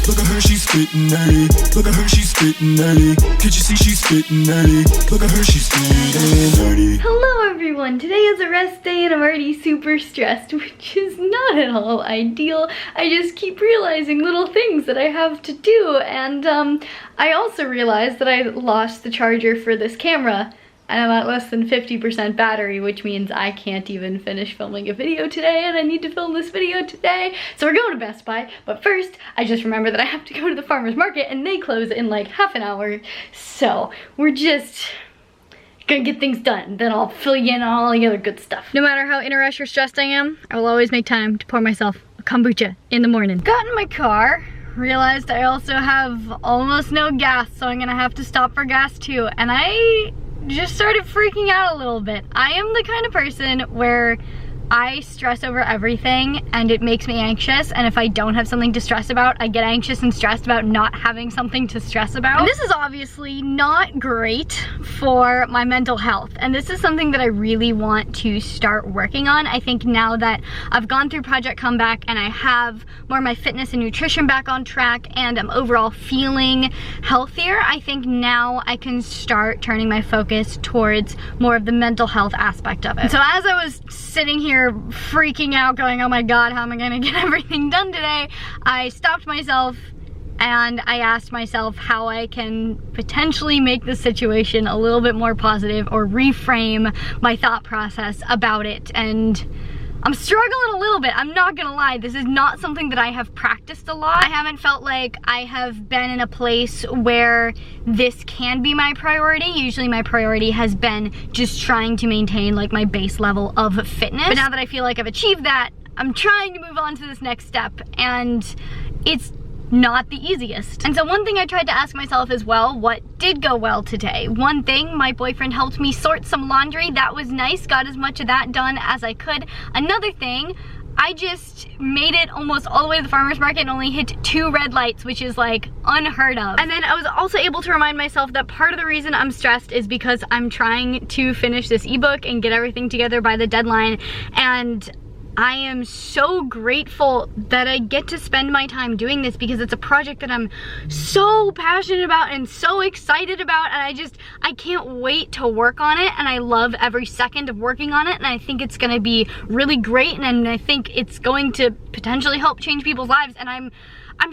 Look at her, she's spittin' nerdy. Look at her, she's spittin' nerdy. Can't you see she's spittin' nerdy? Look at her, she's spittin' nerdy. Hello everyone, today is a rest day and I'm already super stressed, which is not at all ideal. I just keep realizing little things that I have to do, and I also realized that I lost the charger for this camera. And I'm at less than 50% battery, which means I can't even finish filming a video today, and I need to film this video today. So we're going to Best Buy, but first, I just remembered that I have to go to the farmer's market, and they close in like half an hour. So we're just gonna get things done. Then I'll fill you in on all the other good stuff. No matter how in a rush or stressed I am, I will always make time to pour myself a kombucha in the morning. Got in my car, realized I also have almost no gas, so I'm gonna have to stop for gas too. And I just started freaking out a little bit. I am the kind of person where I stress over everything and it makes me anxious, and if I don't have something to stress about, I get anxious and stressed about not having something to stress about. And this is obviously not great for my mental health, and this is something that I really want to start working on. I think now that I've gone through Project Comeback and I have more of my fitness and nutrition back on track and I'm overall feeling healthier, I think now I can start turning my focus towards more of the mental health aspect of it. And so as I was sitting here freaking out going, oh my god, how am I gonna get everything done today, I stopped myself and I asked myself how I can potentially make the situation a little bit more positive or reframe my thought process about it. And I'm struggling a little bit, I'm not gonna lie. This is not something that I have practiced a lot. I haven't felt like I have been in a place where this can be my priority. Usually my priority has been just trying to maintain like my base level of fitness. But now that I feel like I've achieved that, I'm trying to move on to this next step, and it's not the easiest. And so one thing I tried to ask myself as well, what did go well today? One thing, my boyfriend helped me sort some laundry. That was nice, got as much of that done as I could. Another thing, I just made it almost all the way to the farmer's market and only hit 2 red lights, which is like unheard of. And then I was also able to remind myself that part of the reason I'm stressed is because I'm trying to finish this ebook and get everything together by the deadline, and I am so grateful that I get to spend my time doing this because it's a project that I'm so passionate about and so excited about, and I can't wait to work on it, and I love every second of working on it, and I think it's gonna be really great, and I think it's going to potentially help change people's lives, and I'm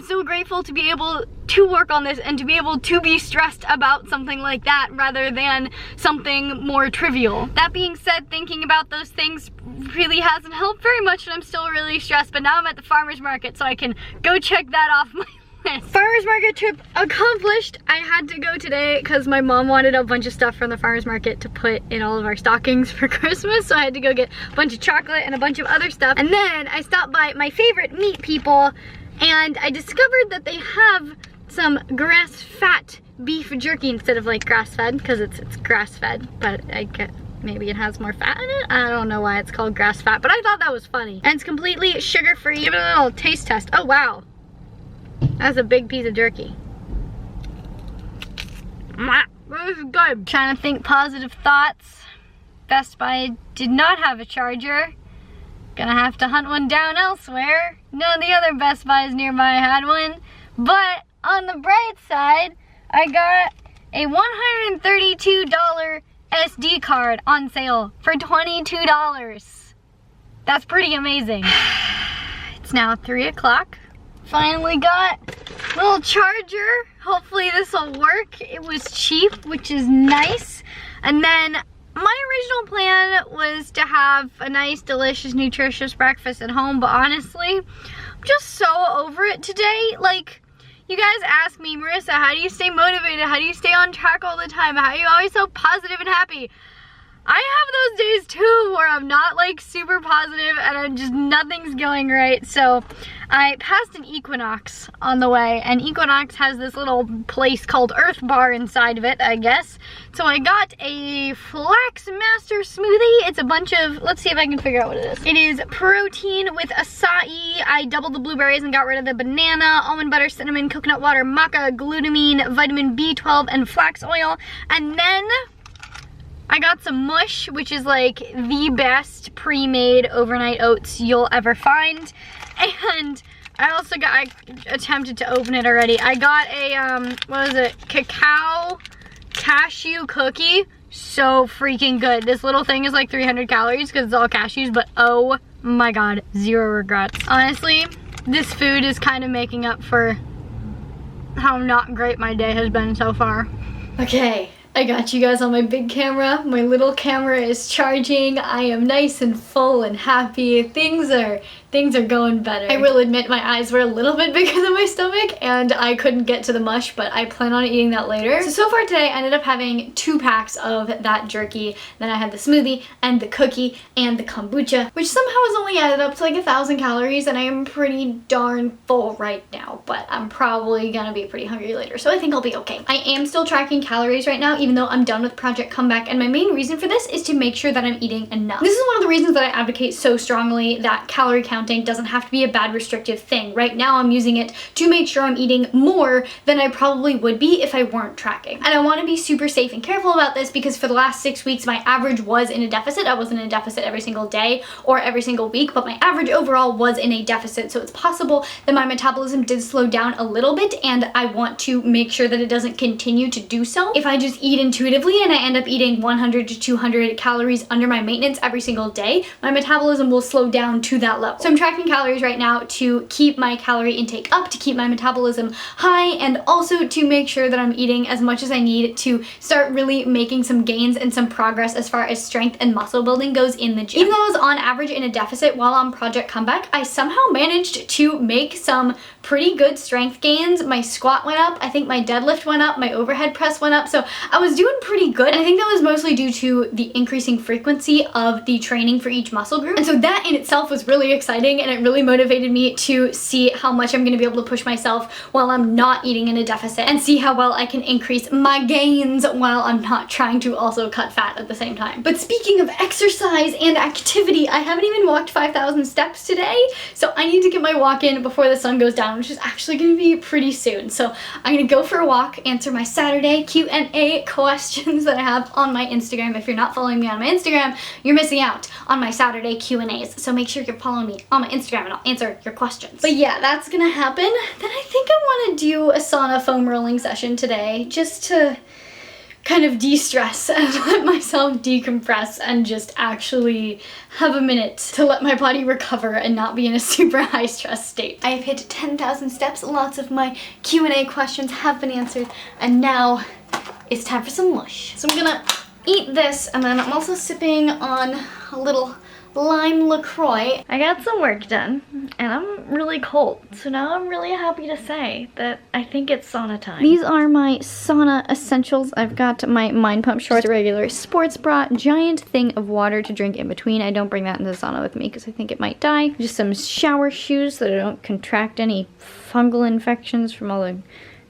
so grateful to be able to work on this and to be able to be stressed about something like that rather than something more trivial. That being said, thinking about those things really hasn't helped very much, and I'm still really stressed, but now I'm at the farmer's market so I can go check that off my list. Farmer's market trip accomplished. I had to go today because my mom wanted a bunch of stuff from the farmer's market to put in all of our stockings for Christmas, so I had to go get a bunch of chocolate and a bunch of other stuff. And then I stopped by my favorite meat people, and I discovered that they have some grass-fat beef jerky instead of like grass-fed, because it's grass-fed, but I get maybe it has more fat in it. I don't know why it's called grass-fat, but I thought that was funny. And it's completely sugar-free. Give it a little taste test. Oh wow, that's a big piece of jerky. This is good. Trying to think positive thoughts. Best Buy did not have a charger. Gonna have to hunt one down elsewhere. None of the other Best Buys nearby had one. But on the bright side, I got a $132 SD card on sale for $22. That's pretty amazing. It's now 3 o'clock. Finally got a little charger. Hopefully this will work. It was cheap, which is nice. And then my original plan was to have a nice, delicious, nutritious breakfast at home, but honestly, I'm just so over it today. Like, you guys ask me, Marissa, how do you stay motivated? How do you stay on track all the time? How are you always so positive and happy? I have those days too where I'm not like super positive and I'm just, nothing's going right. So I passed an Equinox on the way, and Equinox has this little place called Earth Bar inside of it, I guess. So I got a Flax Master smoothie. It's a bunch of, let's see if I can figure out what it is. It is protein with acai. I doubled the blueberries and got rid of the banana, almond butter, cinnamon, coconut water, maca, glutamine, vitamin B12, and flax oil. And then I got some mush, which is like the best pre-made overnight oats you'll ever find. And I attempted to open it already. I got a, what was it? Cacao cashew cookie. So freaking good. This little thing is like 300 calories because it's all cashews, but oh my god, 0 regrets. Honestly, this food is kind of making up for how not great my day has been so far. Okay, I got you guys on my big camera. My little camera is charging. I am nice and full and happy. Things are going better. I will admit my eyes were a little bit bigger than my stomach and I couldn't get to the mush, but I plan on eating that later. So far today I ended up having 2 packs of that jerky. Then I had the smoothie and the cookie and the kombucha, which somehow has only added up to like 1,000 calories, and I am pretty darn full right now, but I'm probably gonna be pretty hungry later, so I think I'll be okay. I am still tracking calories right now, even though I'm done with Project Comeback, and my main reason for this is to make sure that I'm eating enough. This is one of the reasons that I advocate so strongly that calorie counting doesn't have to be a bad restrictive thing. Right now I'm using it to make sure I'm eating more than I probably would be if I weren't tracking. And I want to be super safe and careful about this because for the last 6 weeks my average was in a deficit. I wasn't in a deficit every single day or every single week, but my average overall was in a deficit, so it's possible that my metabolism did slow down a little bit, and I want to make sure that it doesn't continue to do so. If I just eat intuitively and I end up eating 100 to 200 calories under my maintenance every single day, my metabolism will slow down to that level. So I'm tracking calories right now to keep my calorie intake up, to keep my metabolism high, and also to make sure that I'm eating as much as I need to start really making some gains and some progress as far as strength and muscle building goes in the gym. Even though I was on average in a deficit while on Project Comeback, I somehow managed to make some pretty good strength gains. My squat went up, I think my deadlift went up, my overhead press went up, so I was doing pretty good, and I think that was mostly due to the increasing frequency of the training for each muscle group. And so that in itself was really exciting, and it really motivated me to see how much I'm going to be able to push myself while I'm not eating in a deficit, and see how well I can increase my gains while I'm not trying to also cut fat at the same time. But speaking of exercise and activity, I haven't even walked 5,000 steps today, so I need to get my walk in before the sun goes down, which is actually going to be pretty soon. So I'm going to go for a walk, answer my Saturday Q&A questions that I have on my Instagram. If you're not following me on my Instagram, you're missing out on my Saturday Q&As, so make sure you're following me on my Instagram and I'll answer your questions. But yeah, that's gonna happen. Then I think I want to do a sauna foam rolling session today, just to kind of de-stress and let myself decompress and just actually have a minute to let my body recover and not be in a super high stress state. I have hit 10,000 steps, lots of my Q&A questions have been answered, and now it's time for some mush. So I'm gonna eat this, and then I'm also sipping on a little lime LaCroix. I got some work done and I'm really cold, so now I'm really happy to say that I think it's sauna time. These are my sauna essentials. I've got my MINDPUMP shorts, a regular sports bra, giant thing of water to drink in between. I don't bring that into the sauna with me because I think it might die. Just some shower shoes so that I don't contract any fungal infections from all the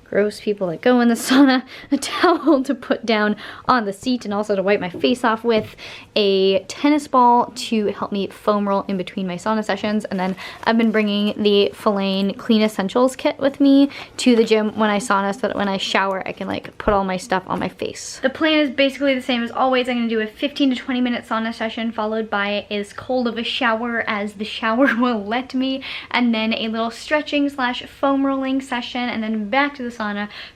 gross people that go in the sauna, a towel to put down on the seat and also to wipe my face off with, a tennis ball to help me foam roll in between my sauna sessions, and then I've been bringing the Filane Clean Essentials kit with me to the gym when I sauna so that when I shower I can like put all my stuff on my face. The plan is basically the same as always. I'm going to do a 15 to 20 minute sauna session followed by as cold of a shower as the shower will let me, and then a little stretching slash foam rolling session, and then back to the sauna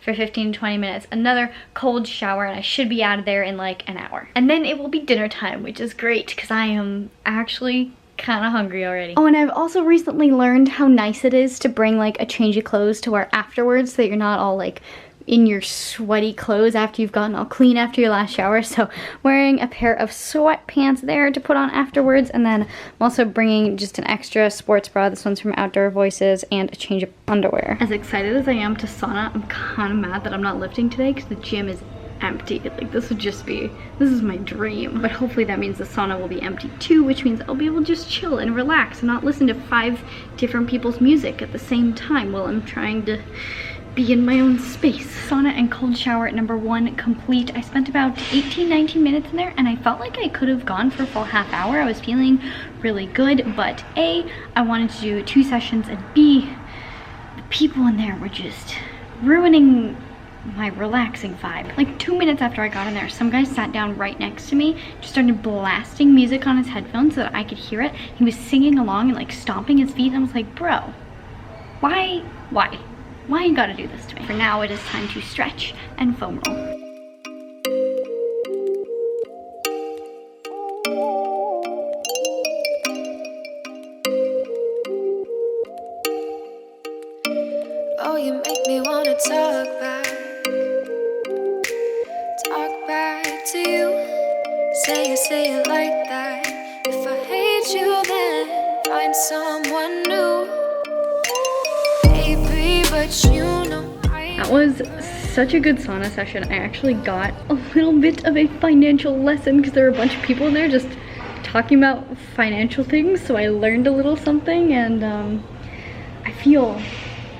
for 15 to 20 minutes, another cold shower, and I should be out of there in like an hour. And then it will be dinner time, which is great because I am actually kind of hungry already. Oh, and I've also recently learned how nice it is to bring like a change of clothes to wear afterwards so that you're not all like in your sweaty clothes after you've gotten all clean after your last shower. So wearing a pair of sweatpants there to put on afterwards, and then I'm also bringing just an extra sports bra. This one's from Outdoor Voices, and a change of underwear. As excited as I am to sauna, I'm kind of mad that I'm not lifting today because the gym is empty. Like this is my dream. But hopefully that means the sauna will be empty too, which means I'll be able to just chill and relax and not listen to 5 different people's music at the same time while I'm trying to be in my own space. Sauna and cold shower number 1 complete. I spent about 18-19 minutes in there, and I felt like I could have gone for a full half hour. I was feeling really good, but A, I wanted to do 2 sessions, and B, the people in there were just ruining my relaxing vibe. Like 2 minutes after I got in there, some guy sat down right next to me, just started blasting music on his headphones so that I could hear it. He was singing along and like stomping his feet, and I was like, bro, Why? Why you gotta do this to me? For now, it is time to stretch and foam roll. Oh, you make me wanna talk back to you. Say it like that. If I hate you, then find someone new. Baby, but you know That was such a good sauna session. I actually got a little bit of a financial lesson because there were a bunch of people in there just talking about financial things, so I learned a little something, and I feel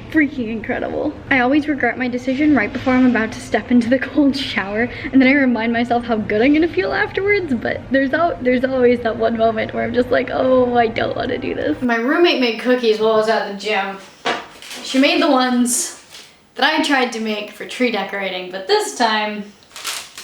freaking incredible. I always regret my decision right before I'm about to step into the cold shower, and then I remind myself how good I'm gonna feel afterwards, but there's always that one moment where I'm just like, oh, I don't want to do this. My roommate made cookies while I was at the gym. She made the ones that I tried to make for tree decorating, but this time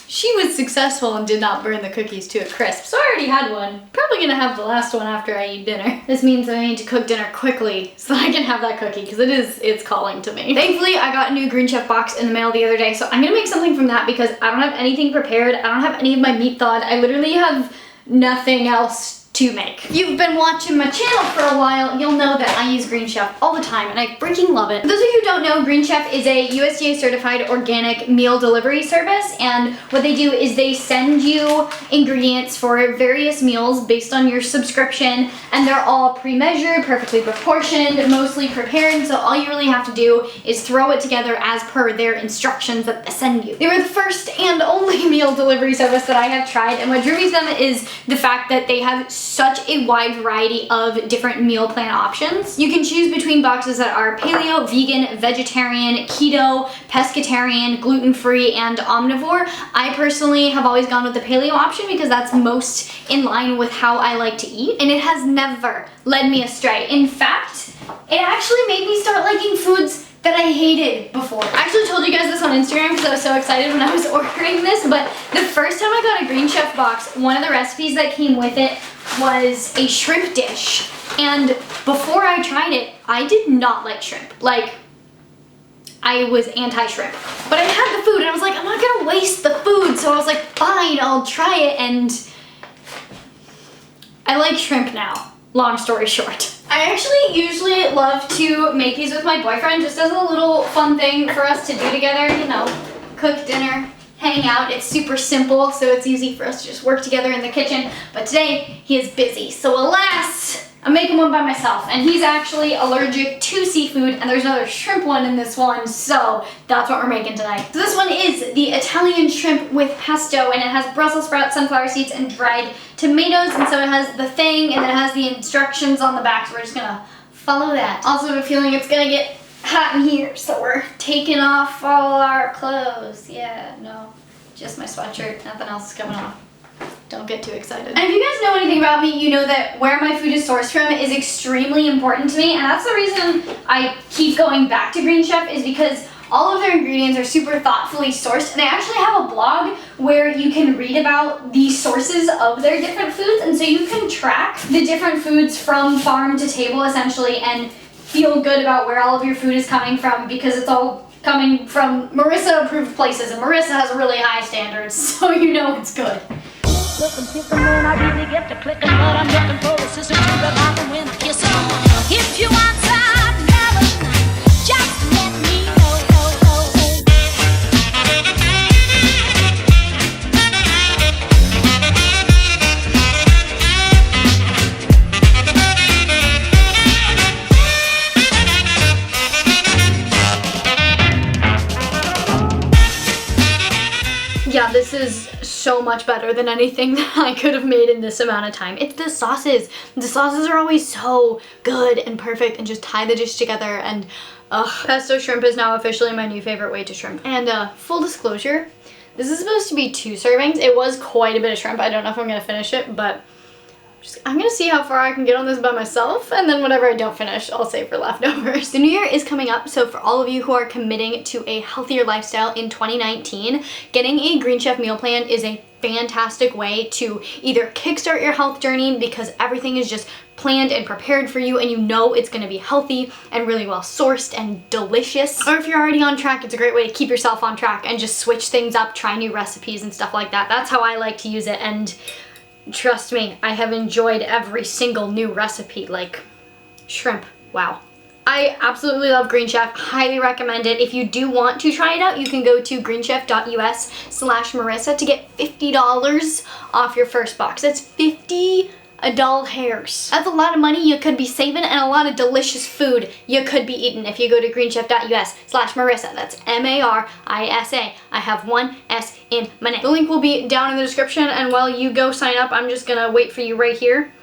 she was successful and did not burn the cookies to a crisp, so I already had one. Probably gonna have the last one after I eat dinner. This means that I need to cook dinner quickly so that I can have that cookie, because it's calling to me. Thankfully, I got a new Green Chef box in the mail the other day, so I'm gonna make something from that because I don't have anything prepared. I don't have any of my meat thawed. I literally have nothing else to make. If you've been watching my channel for a while, you'll know that I use Green Chef all the time, and I freaking love it. For those of you who don't know, Green Chef is a USDA certified organic meal delivery service, and what they do is they send you ingredients for various meals based on your subscription, and they're all pre-measured, perfectly proportioned, mostly prepared, so all you really have to do is throw it together as per their instructions that they send you. They were the first and only meal delivery service that I have tried, and what drew me to them is the fact that they have such a wide variety of different meal plan options. You can choose between boxes that are paleo, vegan, vegetarian, keto, pescatarian, gluten-free, and omnivore. I personally have always gone with the paleo option because that's most in line with how I like to eat, and it has never led me astray. In fact, it actually made me start liking foods that I hated before. I actually told you guys this on Instagram because I was so excited when I was ordering this, but the first time I got a Green Chef box, one of the recipes that came with it was a shrimp dish. And before I tried it, I did not like shrimp. Like, I was anti-shrimp. But I had the food and I was like, I'm not gonna waste the food. So I was like, fine, I'll try it. And I like shrimp now, long story short. I actually usually love to make these with my boyfriend just as a little fun thing for us to do together, you know, cook dinner, hang out. It's super simple, so it's easy for us to just work together in the kitchen. But today, he is busy, so alas, I'm making one by myself, and he's actually allergic to seafood, and there's another shrimp one in this one, so that's what we're making tonight. So this one is the Italian shrimp with pesto, and it has Brussels sprouts, sunflower seeds, and dried tomatoes, and so it has the thing, and then it has the instructions on the back, so we're just gonna follow that. Also have a feeling it's gonna get hot in here, so we're taking off all our clothes. Yeah, no, just my sweatshirt, nothing else is coming off. Don't get too excited. And if you guys know anything about me, you know that where my food is sourced from is extremely important to me, and that's the reason I keep going back to Green Chef, is because all of their ingredients are super thoughtfully sourced, and they actually have a blog where you can read about the sources of their different foods, and so you can track the different foods from farm to table essentially and feel good about where all of your food is coming from, because it's all coming from Marissa approved places, and Marissa has really high standards, so you know it's good. Looking, picking when I really get to clicking, but I'm looking for a sister to revive and win the kissing. If you want some melody, just let me know. Yeah, this is so much better than anything that I could have made in this amount of time. It's the sauces. The sauces are always so good and perfect and just tie the dish together, and pesto shrimp is now officially my new favorite way to shrimp. And full disclosure, this is supposed to be 2 servings. It was quite a bit of shrimp. I don't know if I'm gonna finish it, but I'm gonna see how far I can get on this by myself, and then whatever I don't finish, I'll save for leftovers. The new year is coming up, so for all of you who are committing to a healthier lifestyle in 2019, getting a Green Chef meal plan is a fantastic way to either kickstart your health journey because everything is just planned and prepared for you and you know it's going to be healthy and really well sourced and delicious. Or if you're already on track, it's a great way to keep yourself on track and just switch things up, try new recipes and stuff like that. That's how I like to use it, and trust me, I have enjoyed every single new recipe, like shrimp. Wow. I absolutely love Green Chef, highly recommend it. If you do want to try it out, you can go to greenchef.us/Marissa to get $50 off your first box. That's 50 adult hairs. That's a lot of money you could be saving and a lot of delicious food you could be eating if you go to greenchef.us/Marissa. That's M-A-R-I-S-A. I have one S in my name. The link will be down in the description, and while you go sign up, I'm just gonna wait for you right here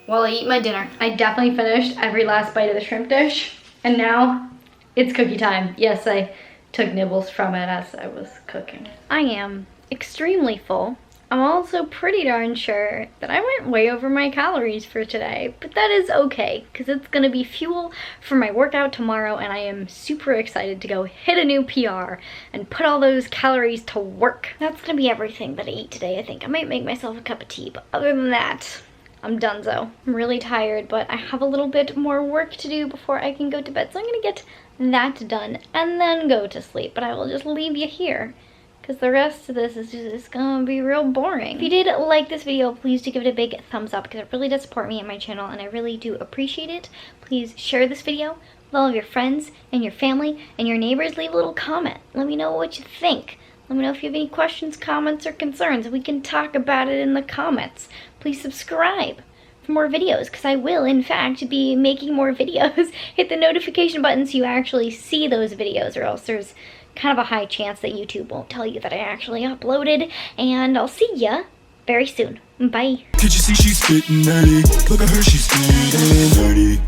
while I eat my dinner. I definitely finished every last bite of the shrimp dish, and now it's cookie time. Yes, I took nibbles from it as I was cooking. I am extremely full. I'm also pretty darn sure that I went way over my calories for today, but that is okay, because it's gonna be fuel for my workout tomorrow, and I am super excited to go hit a new PR and put all those calories to work. That's gonna be everything that I eat today, I think. I might make myself a cup of tea, but other than that, I'm donezo. I'm really tired, but I have a little bit more work to do before I can go to bed, so I'm gonna get that done and then go to sleep. But I will just leave you here, because the rest of this is just gonna be real boring. If you did like this video, please do give it a big thumbs up, because it really does support me and my channel, and I really do appreciate it. Please share this video with all of your friends and your family and your neighbors. Leave a little comment. Let me know what you think. Let me know if you have any questions, comments, or concerns. We can talk about it in the comments. Please subscribe for more videos, because I will, in fact, be making more videos. Hit the notification button so you actually see those videos, or else there's kind of a high chance that YouTube won't tell you that I actually uploaded. And I'll see ya very soon. Bye. Can't you see she's spitting nerdy? Look at her, she's spitting nerdy.